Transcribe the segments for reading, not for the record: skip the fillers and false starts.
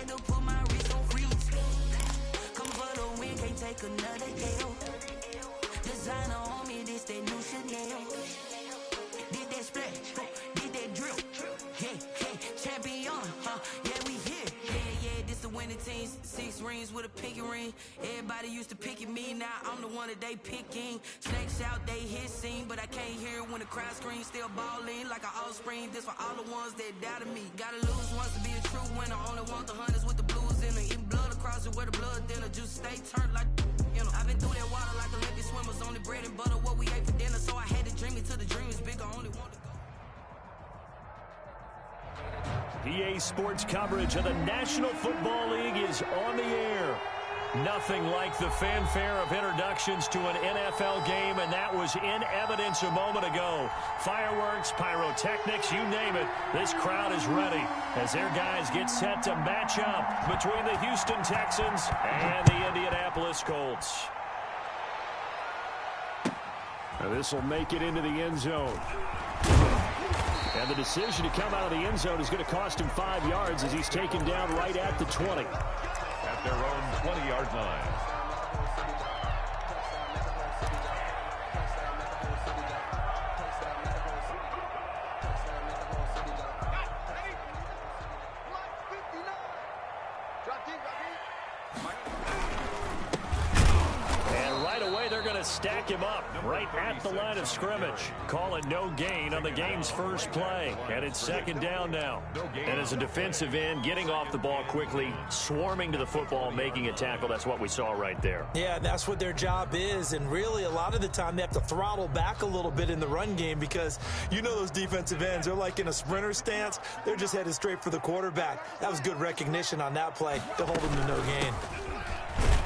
had to put my wrist on freeze. Come for the win, can't take another L. Designer on me, this that new Chanel. Did that splash, did that drill. Yeah, champion, yeah, we here. Yeah, this the winning team. 6 rings with a pinky ring. Everybody used to pick at me, now I'm the one that they picking. Snakes out, they hit scene, but I can't hear it when the crowd screams. Still balling like an offspring. This for all the ones that doubted me. Gotta lose once to be a true winner. Only want the hunters with the blues in it. Eating blood across it where the blood dinner. Juice stay turned like, you know. I've been through that water like Olympic swimmers. Only bread and butter, what we ate for dinner. So I had to dream it till the dream is bigger. Only want to go. EA Sports coverage of the National Football League is on the air. Nothing like the fanfare of introductions to an NFL game, and that was in evidence a moment ago. Fireworks, pyrotechnics, you name it. This crowd is ready as their guys get set to match up between the Houston Texans and the Indianapolis Colts. This will make it into the end zone. And the decision to come out of the end zone is going to cost him 5 yards as he's taken down right at the 20. At their own 20-yard line. Stack him up right at the line of scrimmage. Call it no gain on the game's first play. And it's second down now. And as a defensive end, getting off the ball quickly, swarming to the football, making a tackle, that's what we saw right there. Yeah, that's what their job is. And really, a lot of the time, they have to throttle back a little bit in the run game because you know those defensive ends, they're like in a sprinter stance. They're just headed straight for the quarterback. That was good recognition on that play to hold him to no gain.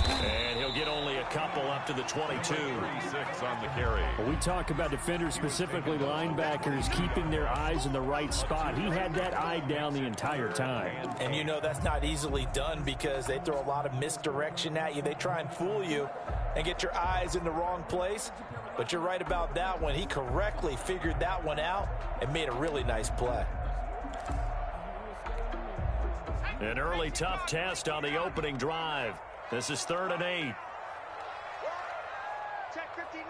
And he'll get only a couple up to the 22. 36 on the carry. Well, we talk about defenders, specifically linebackers, keeping their eyes in the right spot. He had that eye down the entire time. And you know that's not easily done because they throw a lot of misdirection at you. They try and fool you and get your eyes in the wrong place. But you're right about that one. He correctly figured that one out and made a really nice play. An early tough test on the opening drive. This is 3rd and 8. Check 59.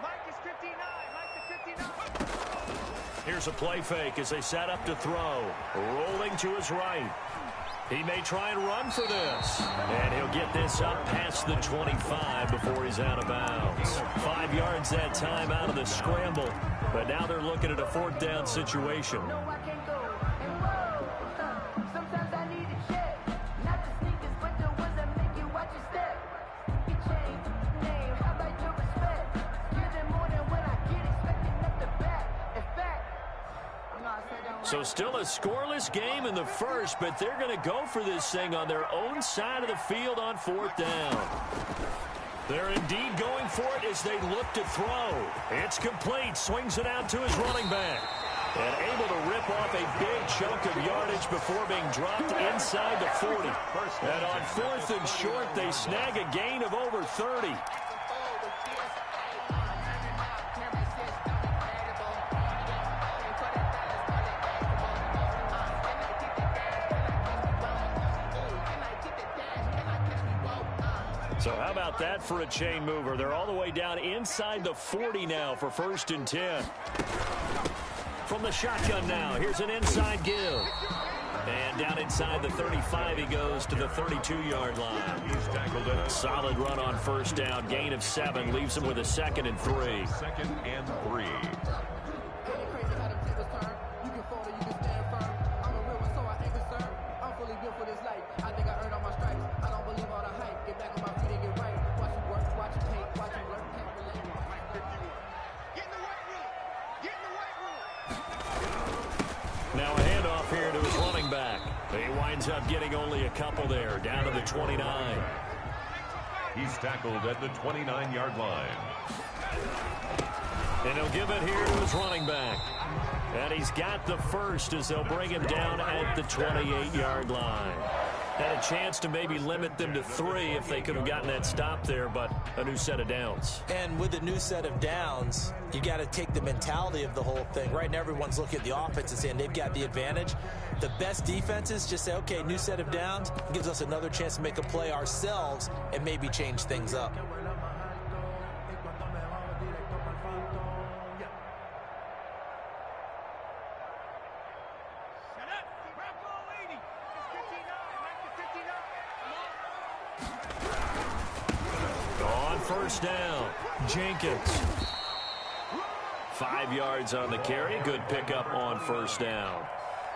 Mike is 59. Mike to 59. Here's a play fake as they set up to throw. Rolling to his right. He may try and run for this. And he'll get this up past the 25 before he's out of bounds. 5 yards that time out of the scramble. But now they're looking at a 4th down situation. So still a scoreless game in the first, but they're going to go for this thing on their own side of the field on 4th down. They're indeed going for it as they look to throw. It's complete. Swings it out to his running back. And able to rip off a big chunk of yardage before being dropped inside the 40. And on 4th and short, they snag a gain of over 30. So how about that for a chain mover? They're all the way down inside the 40 now for 1st and 10. From the shotgun now, here's an inside give. And down inside the 35 he goes to the 32-yard line. He's tackled it. A solid run on 1st down, gain of 7, leaves him with a 2nd and 3. 2nd and 3. Now a handoff here to his running back. He winds up getting only a couple there, down to the 29. He's tackled at the 29-yard line. And he'll give it here to his running back. And he's got the first as they'll bring him down at the 28-yard line. Had a chance to maybe limit them to 3 if they could have gotten that stop there, but a new set of downs. And with a new set of downs, you got to take the mentality of the whole thing. Right now, everyone's looking at the offense and saying they've got the advantage. The best defenses just say, okay, new set of downs, gives us another chance to make a play ourselves and maybe change things up. On first down, Jenkins. 5 yards on the carry. Good pickup on first down.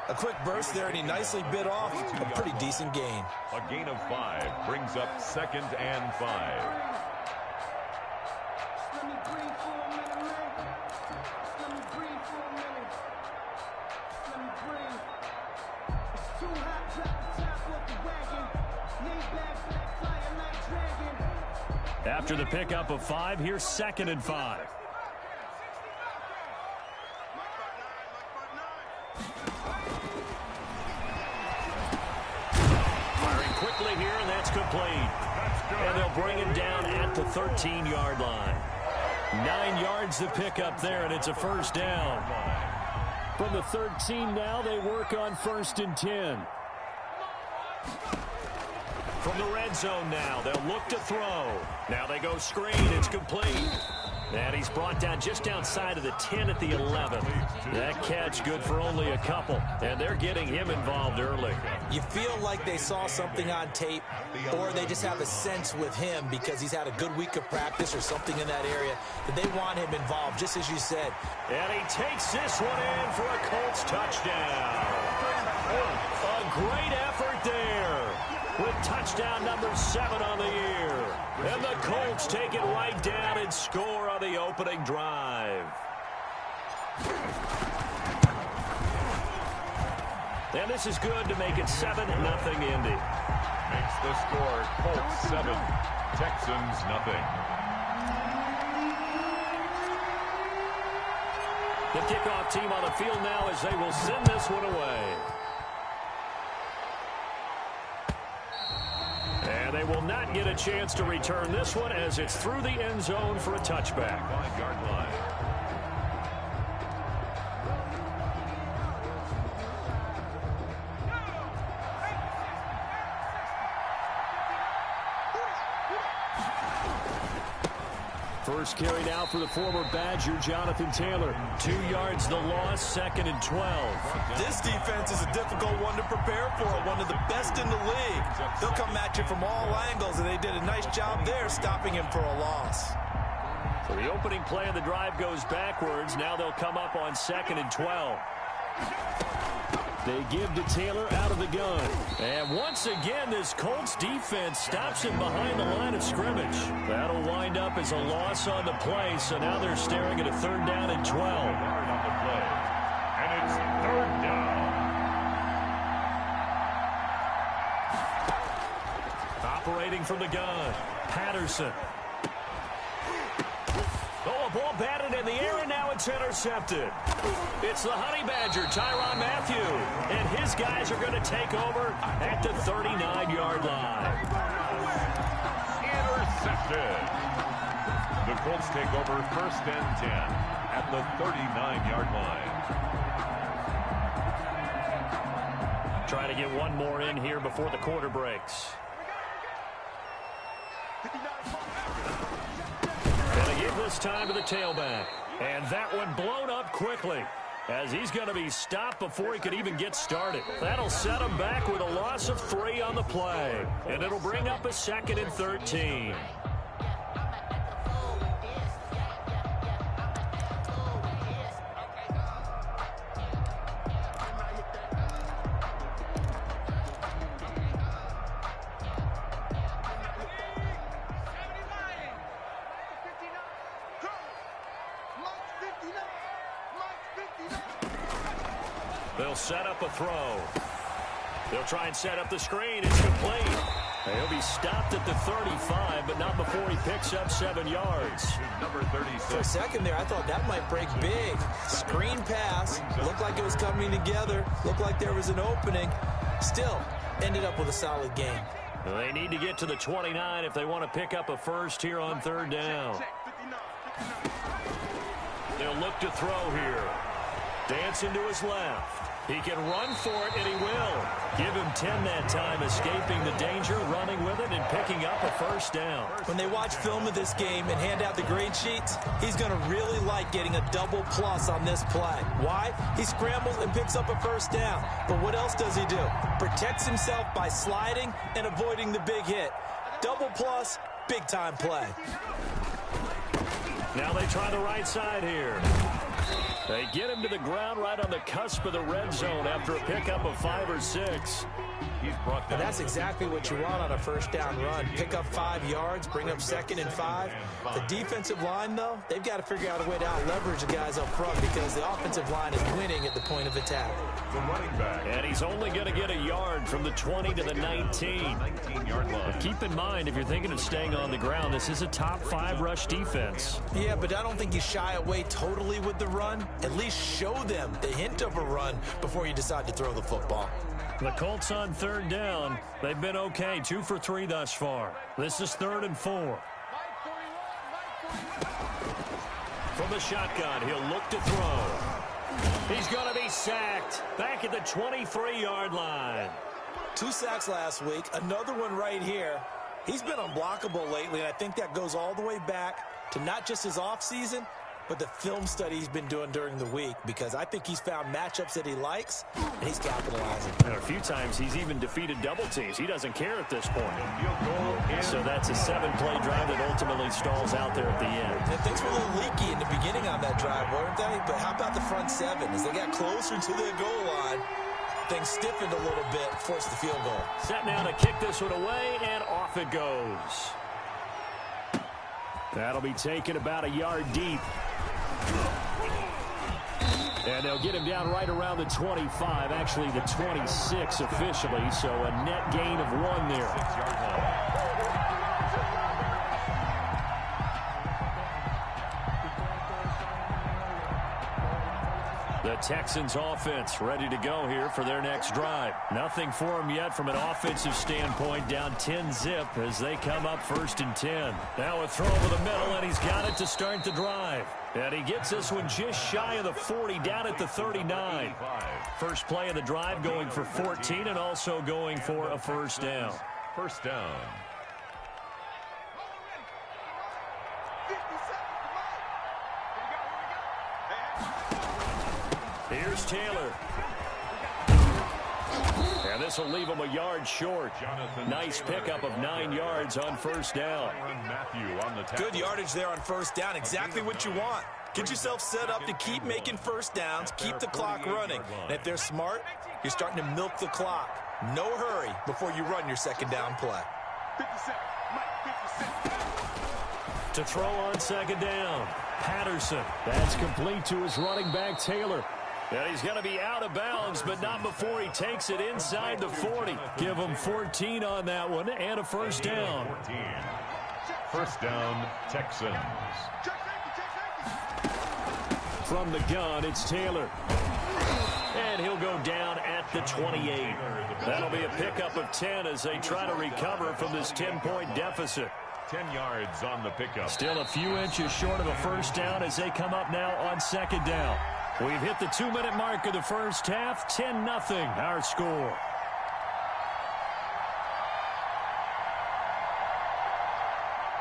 A quick burst there, and he nicely bit off a pretty decent gain. A gain of 5 brings up 2nd and 5. After the pickup of 5, here's 2nd and 5. Firing quickly here, and that's complete. And they'll bring him down at the 13-yard line. 9 yards to pick up there, and it's a first down. From the 13 now, they work on 1st and 10. From the red zone now, they'll look to throw. Now they go screen. It's complete. And he's brought down just outside of the 10 at the 11. That catch good for only a couple, and they're getting him involved early. You feel like they saw something on tape, or they just have a sense with him because he's had a good week of practice or something in that area that they want him involved, just as you said. And he takes this one in for a Colts touchdown. A great effort there, with touchdown number 7 on the year. And the Colts take it right down and score on the opening drive. And this is good to make it 7-0 Indy. Makes the score Colts 7, Texans nothing. The kickoff team on the field now as they will send this one away. And they will not get a chance to return this one as it's through the end zone for a touchback. 5-yard line. First carry now for the former Badger, Jonathan Taylor. 2 yards the loss, 2nd and 12. This defense is a difficult one to prepare for, one of the best in the league. They'll come at you from all angles, and they did a nice job there stopping him for a loss. So the opening play of the drive goes backwards. Now they'll come up on 2nd and 12. They give to Taylor out of the gun. And once again, this Colts defense stops him behind the line of scrimmage. That'll wind up as a loss on the play, so now they're staring at a 3rd down and 12. Yard on the play. And it's 3rd down. Operating from the gun, Patterson. Oh, a ball batted in the air, and now it's intercepted. It's the Honey Badger, Tyrann Mathieu, and his guys are going to take over at the 39-yard line. Intercepted. The Colts take over 1st and 10 at the 39-yard line. Try to get one more in here before the quarter breaks. And they give this time to the tailback. And that one blown up quickly, as he's going to be stopped before he could even get started. That'll set him back with a loss of 3 on the play. And it'll bring up a 2nd and 13. They'll set up a throw. They'll try and set up the screen. It's complete. He'll be stopped at the 35, but not before he picks up 7 yards. Number 36. For a second there, I thought that might break big. Screen pass. Looked like it was coming together. Looked like there was an opening. Still, ended up with a solid game. They need to get to the 29 if they want to pick up a first here on 3rd down. They'll look to throw here. Dancing to his left. He can run for it, and he will. Give him 10 that time, escaping the danger, running with it, and picking up a first down. When they watch film of this game and hand out the grade sheets, he's going to really like getting a double plus on this play. Why? He scrambles and picks up a first down. But what else does he do? Protects himself by sliding and avoiding the big hit. Double plus, big-time play. Now they try the right side here. They get him to the ground right on the cusp of the red zone after a pickup of 5 or 6. He's brought down. And that's exactly what you want on a first down run. Pick up 5 yards, bring up 2nd and 5. The defensive line, though, they've got to figure out a way to out-leverage the guys up front because the offensive line is winning at the point of attack. The running back. And he's only going to get a yard from the 20 to the 19. 19-yard line. But keep in mind, if you're thinking of staying on the ground, this is a top 5 rush defense. Yeah, but I don't think you shy away totally with the run. At least show them the hint of a run before you decide to throw the football. The Colts on 3rd down. They've been okay, 2 for 3 thus far. This is 3rd and 4. From the shotgun, he'll look to throw. He's going to be sacked back at the 23-yard line. 2 sacks last week, another one right here. He's been unblockable lately, and I think that goes all the way back to not just his offseason, but the film study he's been doing during the week, because I think he's found matchups that he likes, and he's capitalizing. And a few times he's even defeated double teams. He doesn't care at this point. So that's a 7-play drive that ultimately stalls out there at the end. And things were a little leaky in the beginning on that drive, weren't they? But how about the front 7? As they got closer to their goal line, things stiffened a little bit, forced the field goal. Set now to kick this one away, and off it goes. That'll be taken about a yard deep. And they'll get him down right around the 25, actually the 26 officially, so a net gain of 1 there. 6-yard line. The Texans offense ready to go here for their next drive. Nothing for them yet from an offensive standpoint, down 10-zip as they come up 1st and 10. Now a throw over the middle, and he's got it to start the drive. And he gets this one just shy of the 40, down at the 39. First play of the drive going for 14 and also going for a first down. First down. Here's Taylor. And this will leave him a yard short. Nice pickup of 9 yards on first down. Good yardage there on first down. Exactly what you want. Get yourself set up to keep making first downs, keep the clock running. And if they're smart, you're starting to milk the clock. No hurry before you run your second down play. To throw on second down, Patterson. That's complete to his running back, Taylor. And he's going to be out of bounds, but not before he takes it inside the 40. Give him 14 on that one and a first down. 14. First down, Texans. From the gun, it's Taylor. And he'll go down at the 28. That'll be a pickup of 10 as they try to recover from this 10-point deficit. 10 yards on the pickup. Still a few inches short of a first down as they come up now on second down. We've hit the 2-minute mark of the first half. 10-0 our score.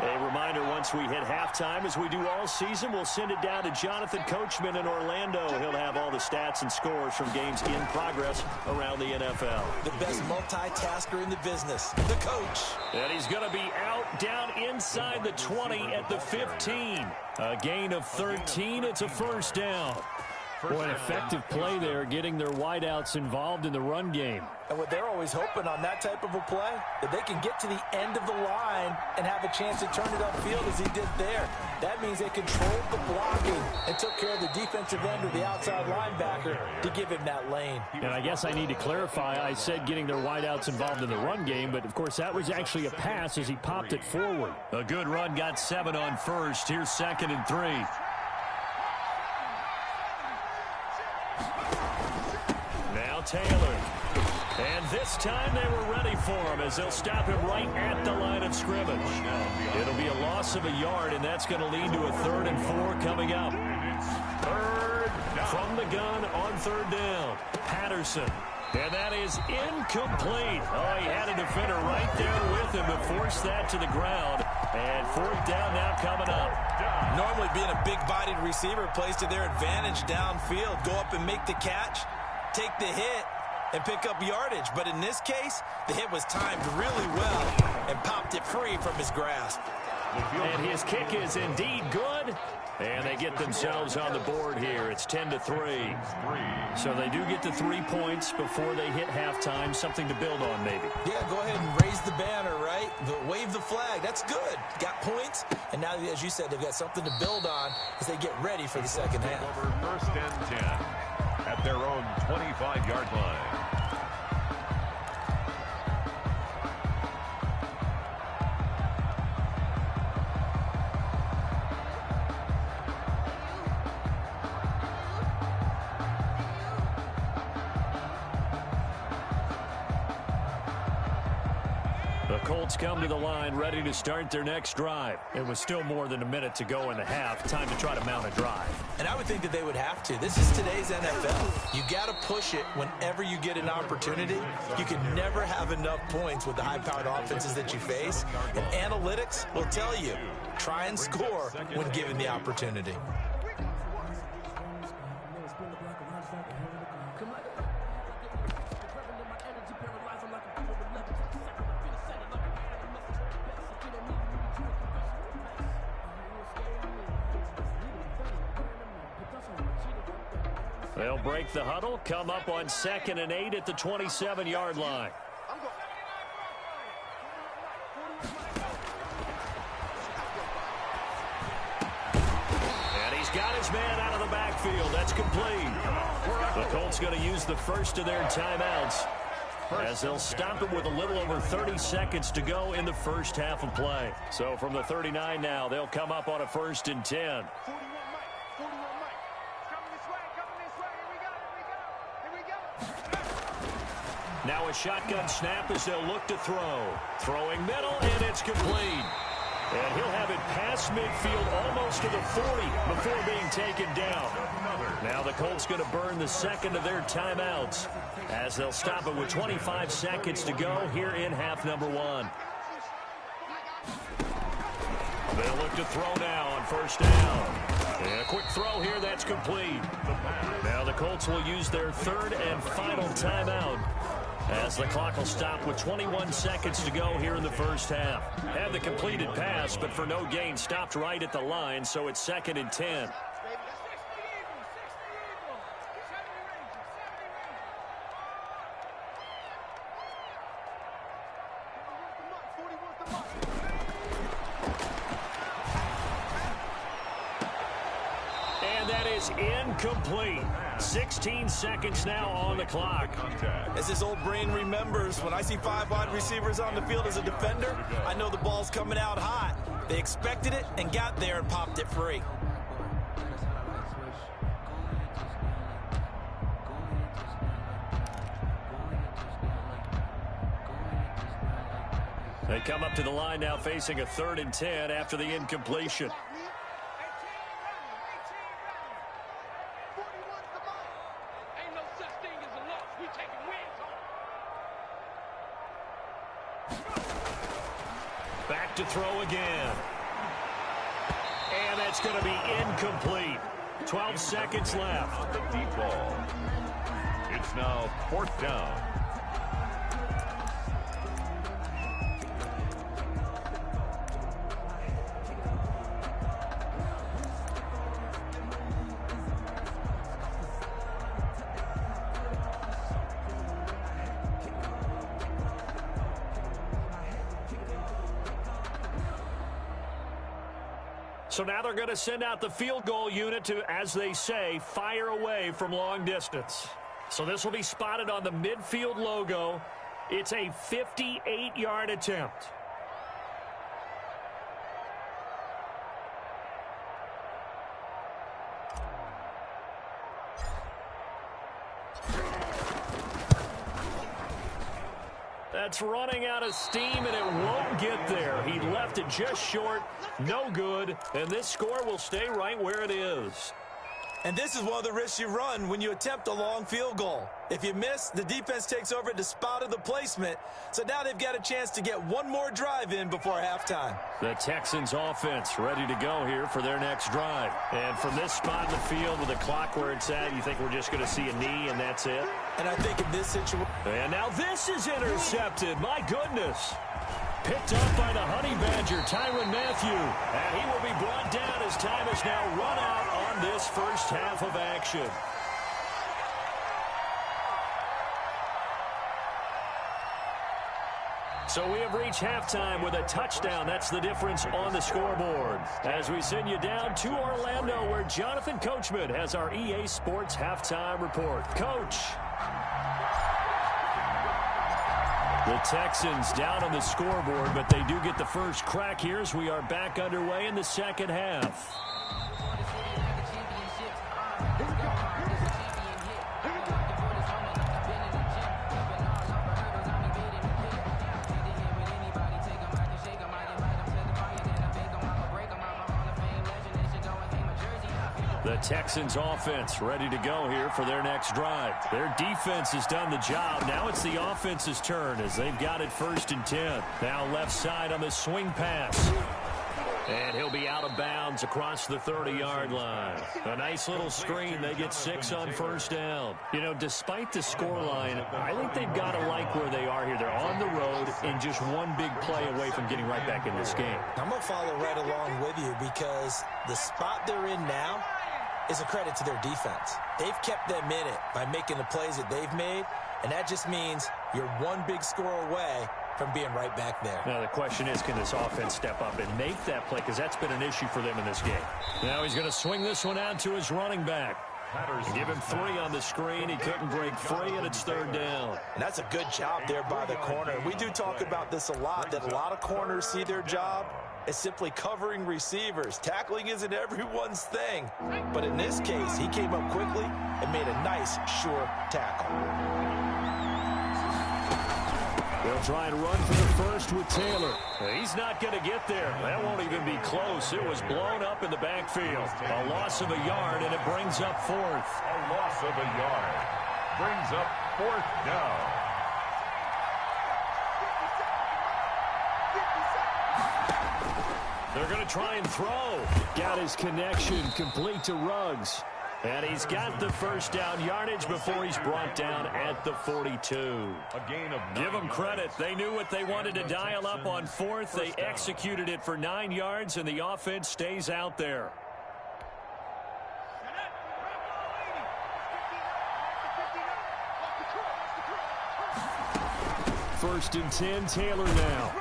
A reminder, once we hit halftime, as we do all season, we'll send it down to Jonathan Coachman in Orlando. He'll have all the stats and scores from games in progress around the NFL. The best multitasker in the business, the coach. And he's going to be out down inside the 20 at the 15. A gain of 13. It's a first down. Boy, an effective play there, getting their wideouts involved in the run game. And what they're always hoping on that type of a play, that they can get to the end of the line and have a chance to turn it upfield as he did there. That means they controlled the blocking and took care of the defensive end or the outside linebacker to give him that lane. And I guess I need to clarify, I said getting their wideouts involved in the run game, but of course that was actually a pass as he popped it forward. A good run, got 7 on first. Here's 2nd and 3. Taylor. And this time they were ready for him as they'll stop him right at the line of scrimmage. It'll be a loss of a yard, and that's going to lead to a 3rd and 4 coming up. Third From the gun on third down, Patterson. And that is incomplete. Oh, he had a defender right there with him, but forced that to the ground. And fourth down now coming up. Normally being a big-bodied receiver plays to their advantage downfield. Go up and make the catch, take the hit, and pick up yardage. But in this case, the hit was timed really well and popped it free from his grasp. And his kick is indeed good. And they get themselves on the board here. It's 10-3. So they do get to 3 points before they hit halftime. Something to build on, maybe. Yeah, go ahead and raise the banner, right? Wave the flag. That's good. Got points. And now, as you said, they've got something to build on as they get ready for the second half. Over first and 10 at their own 25-yard line. Colts come to the line ready to start their next drive. It was still more than a minute to go in the half. Time to try to mount a drive. And I would think that they would have to. This is today's NFL. You got to push it whenever you get an opportunity. You can never have enough points with the high-powered offenses that you face. And analytics will tell you, try and score when given the opportunity. They'll break the huddle, come up on 2nd and 8 at the 27-yard line. And he's got his man out of the backfield. That's complete. The Colts going to use the first of their timeouts as they'll stop it with a little over 30 seconds to go in the first half of play. So from the 39 now, they'll come up on a 1st and 10. Now a shotgun snap as they'll look to throw. Throwing middle, and it's complete. And he'll have it past midfield almost to the 40 before being taken down. Now the Colts going to burn the second of their timeouts as they'll stop it with 25 seconds to go here in half number 1. They'll look to throw now on 1st down. And a quick throw here, that's complete. Now the Colts will use their 3rd and final timeout as the clock will stop with 21 seconds to go here in the first half. Had the completed pass, but for no gain, stopped right at the line, so it's 2nd and 10. And that is incomplete. 16 seconds now on the clock. As his old brain remembers, when I see 5 wide receivers on the field as a defender, I know the ball's coming out hot. They expected it and got there and popped it free. They come up to the line now facing a 3rd and 10 after the incompletion. Back to throw again. And that's going to be incomplete. 12 seconds left. The deep ball. It's now 4th down. So now they're going to send out the field goal unit to, as they say, fire away from long distance. So this will be spotted on the midfield logo. It's a 58-yard attempt. That's running out of steam, and it won't get there. He left it just short, no good, and this score will stay right where it is. And this is one of the risks you run when you attempt a long field goal. If you miss, the defense takes over at the spot of the placement. So now they've got a chance to get one more drive in before halftime. The Texans offense ready to go here for their next drive. And from this spot in the field with the clock where it's at, you think we're just going to see a knee and that's it? And I think in this situation... And now this is intercepted. My goodness. Picked up by the Honey Badger, Tyrann Mathieu. And he will be brought down as time has now run out on this first half of action. So we have reached halftime with a touchdown. That's the difference on the scoreboard. As we send you down to Orlando, where Jonathan Coachman has our EA Sports Halftime Report. Coach. The Texans down on the scoreboard, but they do get the first crack here as we are back underway in the second half. The Texans offense ready to go here for their next drive. Their defense has done the job. Now it's the offense's turn as they've got it 1st and 10. Now left side on the swing pass. And he'll be out of bounds across the 30-yard line. A nice little screen. They get 6 on 1st down. You know, despite the scoreline, I think they've got to like where they are here. They're on the road and just one big play away from getting right back in this game. I'm going to follow right along with you because the spot they're in now is a credit to their defense. They've kept them in it by making the plays that they've made, and that just means you're one big score away from being right back there. Now the question is, can this offense step up and make that play? Because that's been an issue for them in this game. Now he's going to swing this one out to his running back. Give him 3 on the screen. He couldn't break free, and it's 3rd down. And that's a good job there by the corner. We do talk about this a lot, that a lot of corners see their job as simply covering receivers. Tackling isn't everyone's thing. But in this case, he came up quickly and made a nice, sure tackle. They'll try and run for the first with Taylor. He's not going to get there. That won't even be close. It was blown up in the backfield. A loss of a yard, and it brings up 4th. A loss of a yard brings up 4th down. They're going to try and throw. Got his connection complete to Ruggs. And he's got the 1st down yardage before he's brought down at the 42. A gain of 9. Give them credit. They knew what they wanted to dial up on 4th. They executed it for 9 yards, and the offense stays out there. 1st and 10, Taylor now.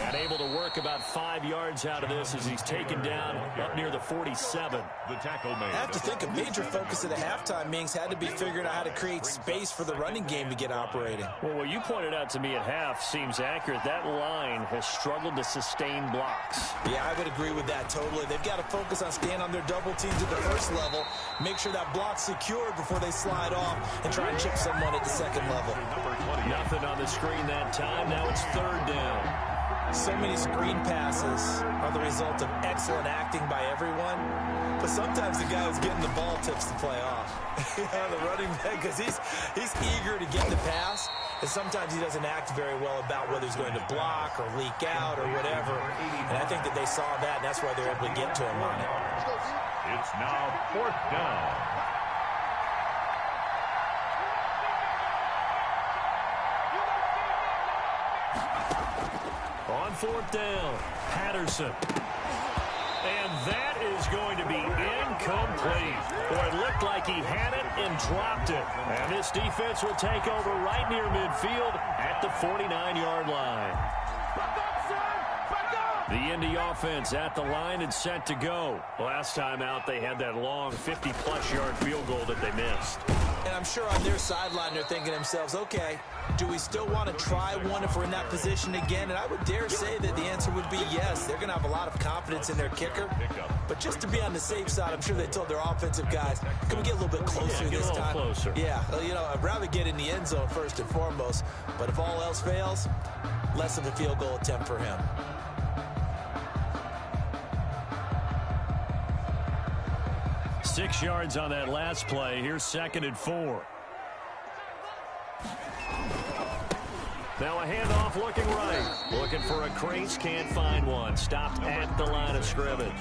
And able to work about 5 yards out of this as he's taken down up near the 47. The tackle made. I have to think a major focus of the halftime meetings had to be figuring out how to create space for the running game to get operating. Well, what you pointed out to me at half seems accurate. That line has struggled to sustain blocks. Yeah, I would agree with that totally. They've got to focus on staying on their double teams at the first level, make sure that block's secured before they slide off, and try and chip someone at the second level. Nothing on the screen that time. Now it's 3rd down. So many screen passes are the result of excellent acting by everyone, but sometimes the guy who's getting the ball tips the play off. The running back, because he's eager to get the pass, and sometimes he doesn't act very well about whether he's going to block or leak out or whatever. And I think that they saw that, and that's why they're able to get to him on it. It's now 4th down. On 4th down, Patterson. And that is going to be incomplete. Boy, it looked like he had it and dropped it. And this defense will take over right near midfield at the 49-yard line. The Indy offense at the line and set to go. Last time out, they had that long 50-plus yard field goal that they missed. And I'm sure on their sideline they're thinking to themselves, okay, do we still want to try one if we're in that position again? And I would dare say that the answer would be yes. They're going to have a lot of confidence in their kicker. But just to be on the safe side, I'm sure they told their offensive guys, can we get a little bit closer this time? Closer. Yeah, you know, I'd rather get in the end zone first and foremost. But if all else fails, less of a field goal attempt for him. 6 yards on that last play. Here's 2nd and 4. Now a handoff looking right. Looking for a crease, can't find one. Stopped at the line of scrimmage.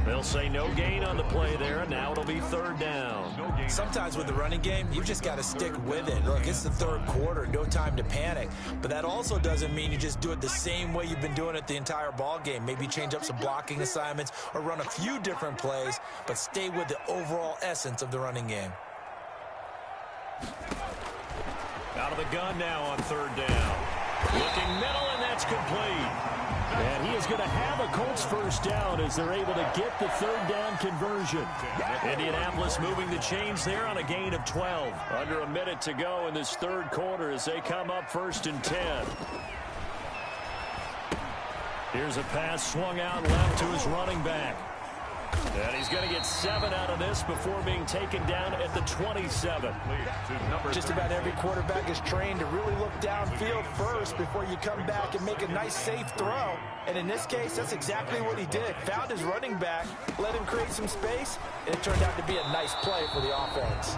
They'll say no gain on the play there, and now it'll be 3rd down. Sometimes with the running game, you've just got to stick with it. Look, it's the 3rd quarter, no time to panic. But that also doesn't mean you just do it the same way you've been doing it the entire ball game. Maybe change up some blocking assignments or run a few different plays, but stay with the overall essence of the running game. Out of the gun now on 3rd down. Looking middle, and that's complete. And he is going to have a Colts 1st down as they're able to get the 3rd down conversion. Indianapolis moving the chains there on a gain of 12. Under a minute to go in this 3rd quarter as they come up 1st and 10. Here's a pass swung out left to his running back. And he's going to get 7 out of this before being taken down at the 27. Just about every quarterback is trained to really look downfield first before you come back and make a nice, safe throw. And in this case, that's exactly what he did. Found his running back, let him create some space, and it turned out to be a nice play for the offense.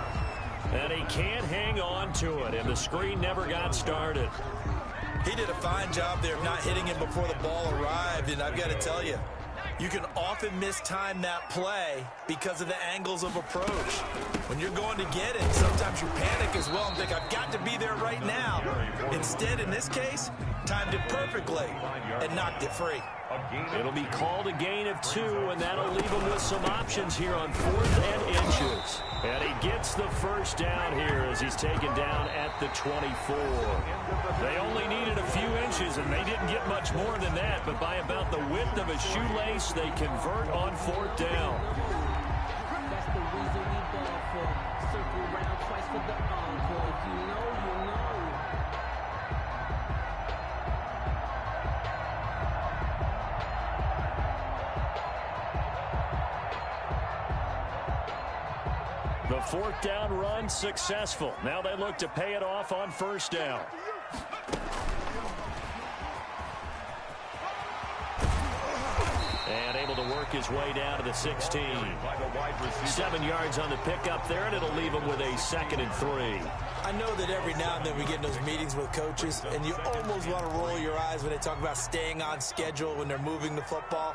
And he can't hang on to it, and the screen never got started. He did a fine job there of not hitting him before the ball arrived, and I've got to tell you, you can often mistime that play because of the angles of approach. When you're going to get it, sometimes you panic as well and think, I've got to be there right now. Instead, in this case, timed it perfectly and knocked it free. It'll be called a gain of 2, and that'll leave him with some options here on 4th and inches. And he gets the 1st down here as he's taken down at the 24. They only needed a few inches, and they didn't get much more than that, but by about the width of a shoelace, they convert on 4th down. That's the reason we ball for. Circle around twice for the encore. You know. The 4th down run successful. Now they look to pay it off on 1st down. And able to work his way down to the 16. 7 yards on the pickup there, and it'll leave him with a 2nd and 3. I know that every now and then we get in those meetings with coaches, and you almost want to roll your eyes when they talk about staying on schedule when they're moving the football.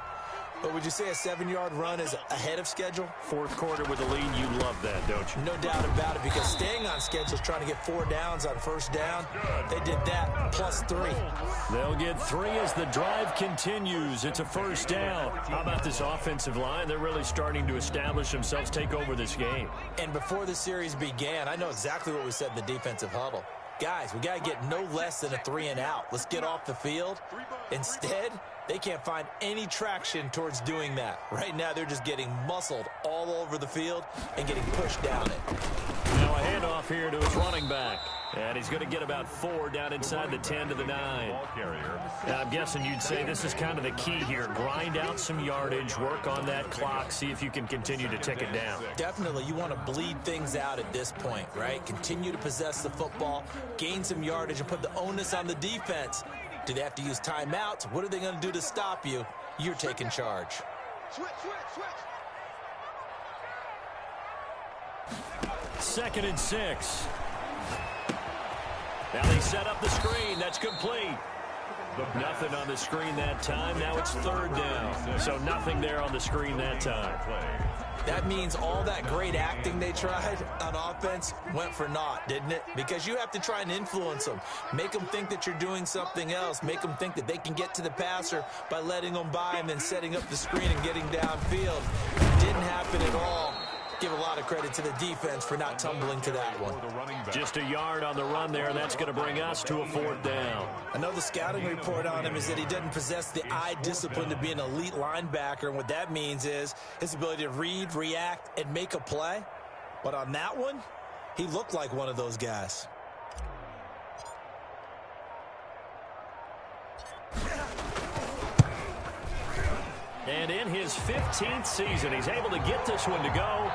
But would you say a 7-yard run is ahead of schedule? 4th quarter with a lead, you love that, don't you? No doubt about it, because staying on schedule is trying to get 4 downs on 1st down. They did that, plus 3. They'll get 3 as the drive continues. It's a 1st down. How about this offensive line? They're really starting to establish themselves, take over this game. And before the series began, I know exactly what we said in the defensive huddle. Guys, we got to get no less than a 3 and out. Let's get off the field. Instead, they can't find any traction towards doing that. Right now, they're just getting muscled all over the field and getting pushed down it. Now a handoff here to his running back. And he's going to get about 4 down inside the 10 to the 9. Now, I'm guessing you'd say this is kind of the key here. Grind out some yardage, work on that clock, see if you can continue to tick it down. Definitely. You want to bleed things out at this point, right? Continue to possess the football, gain some yardage, and put the onus on the defense. Do they have to use timeouts? What are they going to do to stop you? You're taking charge. Switch. 2nd and 6. Now they set up the screen. That's complete. Nothing on the screen that time. Now it's 3rd down. So nothing there on the screen that time. That means all that great acting they tried on offense went for naught, didn't it? Because you have to try and influence them. Make them think that you're doing something else. Make them think that they can get to the passer by letting them by and then setting up the screen and getting downfield. Didn't happen at all. Give a lot of credit to the defense for not tumbling to that one. Just a yard on the run there. That's going to bring us to a 4th down. I know the scouting report on him is that he doesn't possess the eye discipline to be an elite linebacker. And what that means is his ability to read, react, and make a play. But on that one, he looked like one of those guys. And in his 15th season, he's able to get this one to go.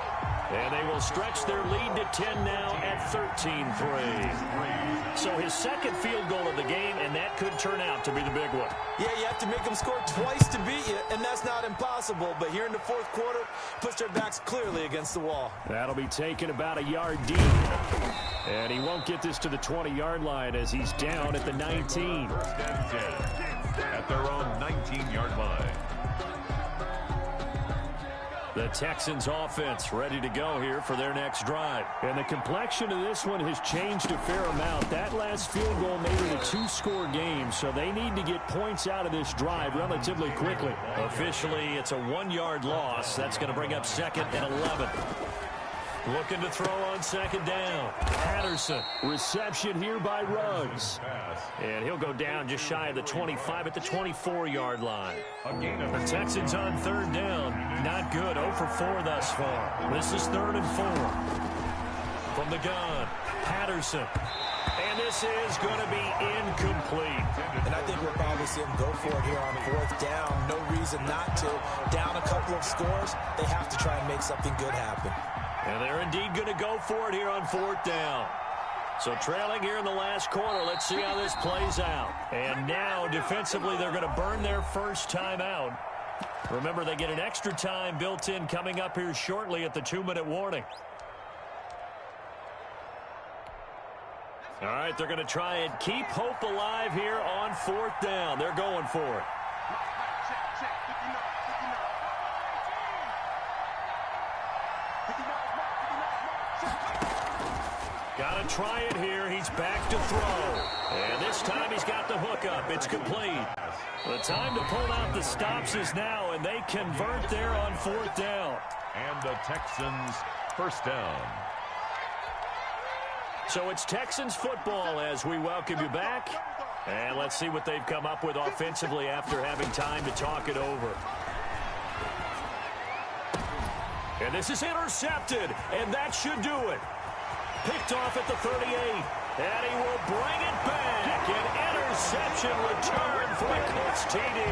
And they will stretch their lead to 10 now at 13-3. So his second field goal of the game, and that could turn out to be the big one. Yeah, you have to make them score twice to beat you, and that's not impossible. But here in the fourth quarter, puts their backs clearly against the wall. That'll be taken about a yard deep. And he won't get this to the 20-yard line as he's down at the 19. First and 10 at their own 19-yard line. The Texans offense ready to go here for their next drive. And the complexion of this one has changed a fair amount. That last field goal made it a 2-score game, so they need to get points out of this drive relatively quickly. Officially, it's a 1-yard loss. That's going to bring up 2nd and 11. Looking to throw on 2nd down. Patterson. Reception here by Ruggs. And he'll go down just shy of the 25 at the 24-yard line. The Texans on 3rd down. Not good. 0 for 4 thus far. This is 3rd and 4. From the gun, Patterson. And this is going to be incomplete. And I think we'll probably see them go for it here on 4th down. No reason not to. Down a couple of scores, they have to try and make something good happen. And they're indeed going to go for it here on 4th down. So trailing here in the last quarter. Let's see how this plays out. And now defensively they're going to burn their first time out. Remember, they get an extra time built in coming up here shortly at the 2-minute warning. All right, they're going to try and keep hope alive here on 4th down. They're going for it. Got to try it here. He's back to throw. And this time he's got the hook up. It's complete. The time to pull out the stops is now, and they convert there on 4th down. And the Texans first down. So it's Texans football as we welcome you back. And let's see what they've come up with offensively after having time to talk it over. And this is intercepted, and that should do it. Picked off at the 38, and he will bring it back. An interception return for a Colts TD.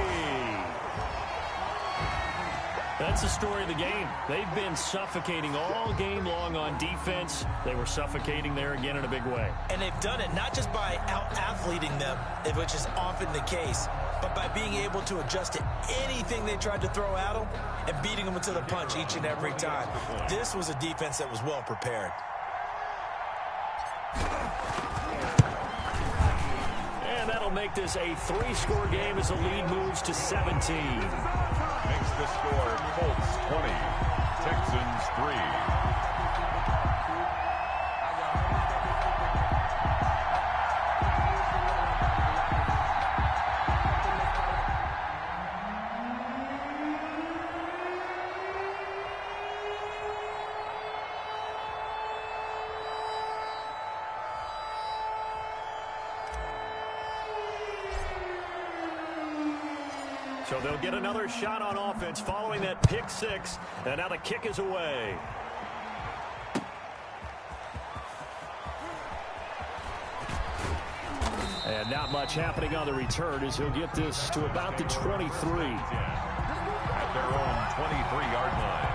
That's the story of the game. They've been suffocating all game long on defense. They were suffocating there again in a big way. And they've done it not just by out-athleting them, which is often the case, but by being able to adjust to anything they tried to throw at them and beating them into the punch each and every time. This was a defense that was well prepared. And that'll make this a 3-score game as the lead moves to 17. Makes the score Colts 20, Texans 3. So they'll get another shot on offense following that pick 6, and now the kick is away. And not much happening on the return as he'll get this to about the 23. At their own 23-yard line.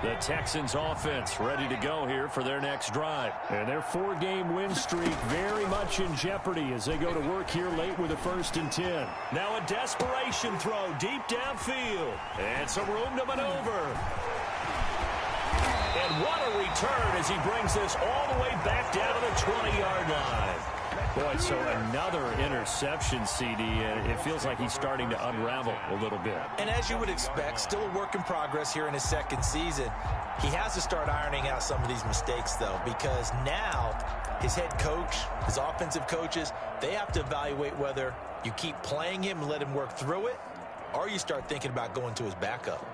The Texans offense ready to go here for their next drive. And their 4-game win streak very much in jeopardy as they go to work here late with a 1st and 10. Now a desperation throw deep downfield. And some room to maneuver. And what a return as he brings this all the way back down to the 20-yard line. Boy, so another interception, CD. It feels like he's starting to unravel a little bit. And as you would expect, still a work in progress here in his 2nd season. He has to start ironing out some of these mistakes, though, because now his head coach, his offensive coaches, they have to evaluate whether you keep playing him and let him work through it, or you start thinking about going to his backup.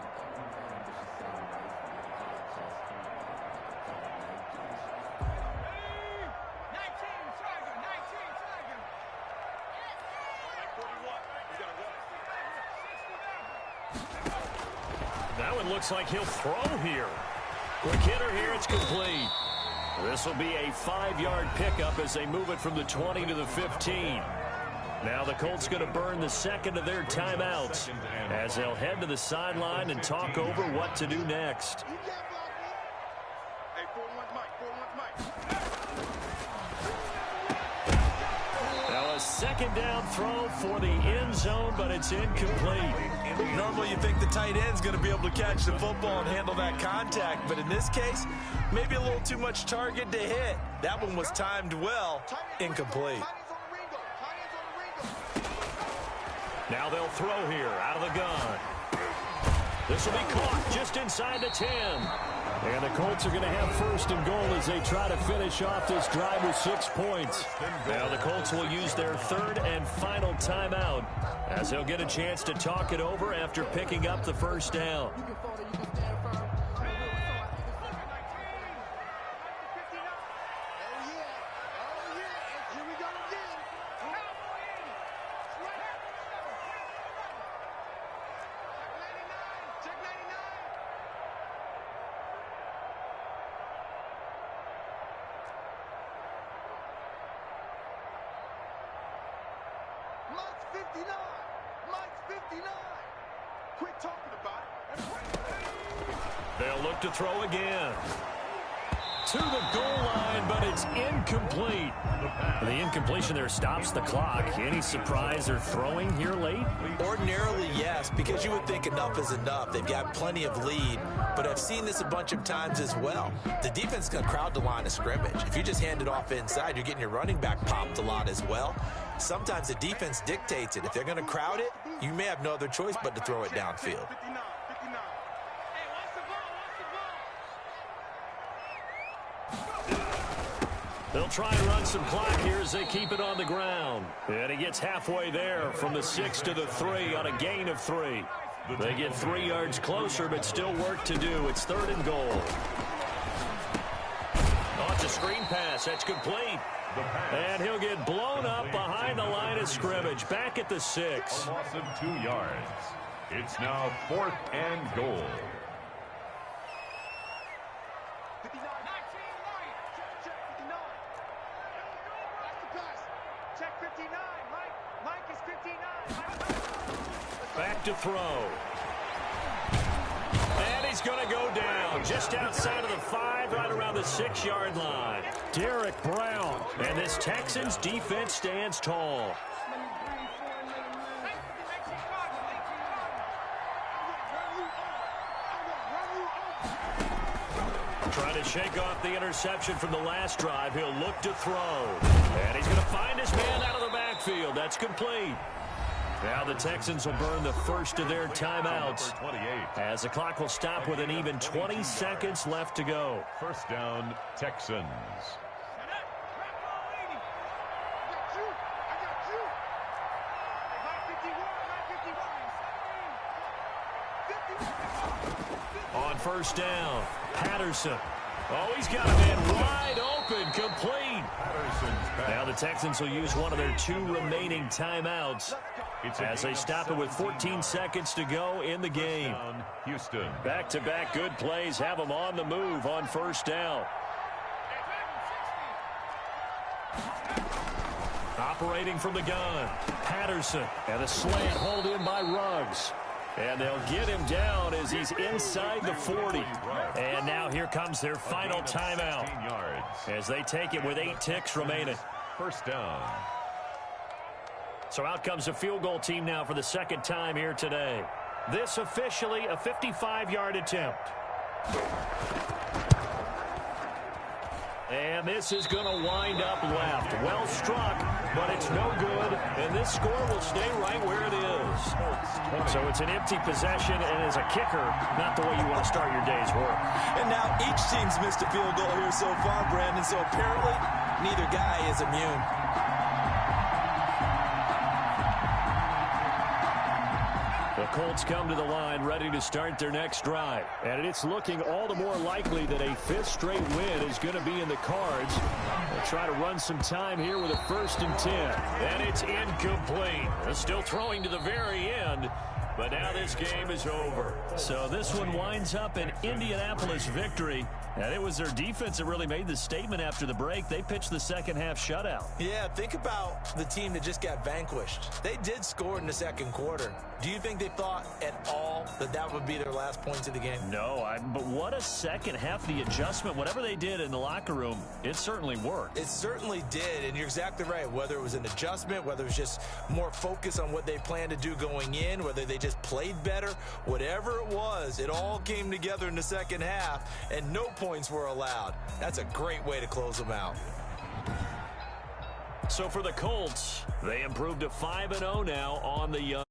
That one looks like he'll throw here. Quick hitter here, it's complete. This will be a 5-yard pickup as they move it from the 20 to the 15. Now the Colts going to burn the second of their timeouts as they'll head to the sideline and talk over what to do next. Now a second down throw for the end zone, but it's incomplete. Normally you think the tight end's going to be able to catch the football and handle that contact, but in this case, maybe a little too much target to hit. That one was timed well, incomplete. Now they'll throw here out of the gun. This will be caught just inside the 10. And the Colts are going to have first and goal as they try to finish off this drive with 6 points. Now the Colts will use their third and final timeout as they'll get a chance to talk it over after picking up the first down. They'll look to throw again. To the goal line, but it's incomplete. The incompletion there stops the clock. Any surprise they're throwing here late? Ordinarily, yes, because you would think enough is enough. They've got plenty of lead, but I've seen this a bunch of times as well. The defense is going to crowd the line of scrimmage. If you just hand it off inside, you're getting your running back popped a lot as well. Sometimes the defense dictates it. If they're going to crowd it, you may have no other choice but to throw it downfield. They'll try and run some clock here as they keep it on the ground. And he gets halfway there from the 6 to the 3 on a gain of 3. They get 3 yards closer, but still work to do. It's third and goal. Oh, it's a screen pass. That's complete. And he'll get blown up behind the line of scrimmage. Back at the 6. A loss of 2 yards. It's now 4th and goal. Back to throw. And he's going to go down just outside of the 5, right around the 6-yard line. Derek Brown. And this Texans defense stands tall. Trying to shake off the interception from the last drive. He'll look to throw. And he's going to find his man out of the backfield. That's complete. Now the Texans will burn the first of their timeouts as the clock will stop with an even 20 seconds left to go. First down, Texans. On first down, Patterson. Oh, he's got a man wide open, complete. Now the Texans will use one of their 2 remaining timeouts as they stop it with 14 seconds to go in the game. Houston. Back-to-back good plays have them on the move on first down. Operating from the gun, Patterson, and a slant hauled in by Ruggs. And they'll get him down as he's inside the 40. And now here comes their final timeout as they take it with 8 ticks remaining. First down. So out comes the field goal team now for the second time here today. This officially a 55-yard attempt. And this is going to wind up left. Well struck, but it's no good. And this score will stay right where it is. So it's an empty possession, and as a kicker, not the way you want to start your day's work. And now each team's missed a field goal here so far, Brandon, so apparently neither guy is immune. The Colts come to the line ready to start their next drive. And it's looking all the more likely that a 5th straight win is going to be in the cards. They'll try to run some time here with a 1st and 10. And it's incomplete. They're still throwing to the very end. But now this game is over. So this one winds up an Indianapolis victory. And it was their defense that really made the statement after the break. They pitched the second half shutout. Yeah, think about the team that just got vanquished. They did score in the second quarter. Do you think they thought at all that that would be their last points of the game? No, but what a second half. The adjustment, whatever they did in the locker room, it certainly worked. It certainly did, and you're exactly right. Whether it was an adjustment, whether it was just more focus on what they planned to do going in, whether they just played better, whatever it was, it all came together in the second half, and no points were allowed. That's a great way to close them out. So for the Colts, they improved to 5-0 now on the young.